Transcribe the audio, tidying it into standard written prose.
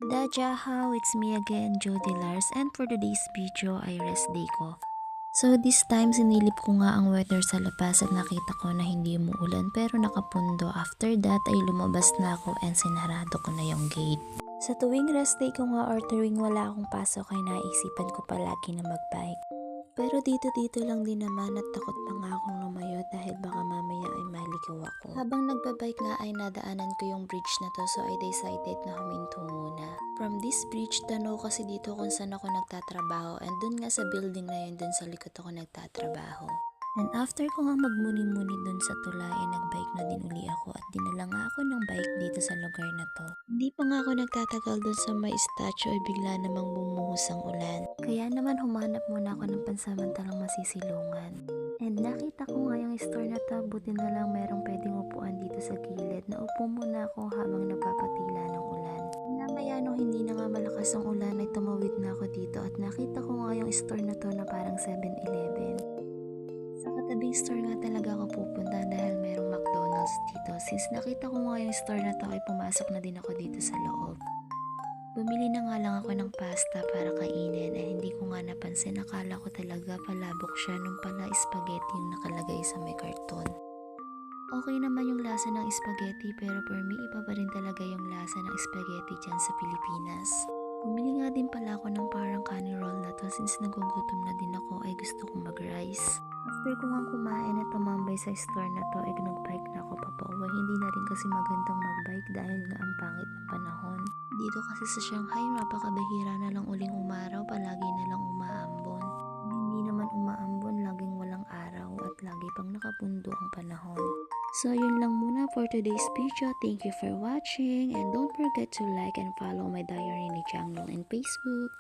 Dajahaw, it's me again, Jody Lars, and for today's video ay rest day ko. So this time sinilip ko nga ang weather sa labas at nakita ko na hindi umuulan pero nakapundo. After that ay lumabas na ako and sinarado ko na yung gate. Sa tuwing rest day ko nga or tuwing wala akong pasok ay naisipan ko palagi na magbike. Pero dito lang din naman at takot pa nga akong lumayo dahil baka mamaya ay maligaw ako. Habang nagbabike nga ay nadaanan ko yung bridge na to so I decided na huminto muna. From this bridge, tanaw kasi dito kung saan ako nagtatrabaho and dun nga sa building na yun dun sa likod ako nagtatrabaho. And after ko nga magmuni-muni dun sa tulay ay nagbike na din uli ako at dinala nga ako ng bike dito sa lugar na to. Hindi pa nga ako nagtatagal dun sa may statue ay bigla namang bumuhos ang ulan. Kaya naman humanap muna ako ng pansamantalang masisilungan. And nakita ko nga yung store na to, buti na lang merong pwedeng upuan dito sa gilid. Naupo muna ako habang nagpapatila ng ulan. Maya nung hindi na nga malakas ang ulan ay tumawid na ako dito at nakita ko nga yung store na to na parang 7-Eleven. Sa katabing store nga talaga ako pupunta dahil merong McDonald's dito. Since nakita ko nga yung store na to ay pumasok na din ako dito sa loob. Bumili na nga lang ako ng pasta para kainin at hindi ko nga napansin, akala ko talaga palabok siya nung pala spaghetti yung nakalagay sa may karton. Okay naman yung lasa ng spaghetti pero for me iba pa rin talaga yung lasa ng spaghetti dyan sa Pilipinas. Bumili nga din pala ako ng parang kanin roll na to since nagugutom na din ako ay gusto kong mag-rice. After ko nga kumain at tumambay sa store na to ay nagbike na ako papauwi. Hindi na rin kasi magandang magbike dahil nga ang pangit ng panahon. Dito kasi sa Shanghai napakabihira na lang uling umaraw, palagi na lang umaambon. Hindi naman umaambon, laging walang araw at lagi pang nakapundo ang panahon. So yun lang muna for today's video. Thank you for watching and don't forget to like and follow my Diary ni channel and Facebook.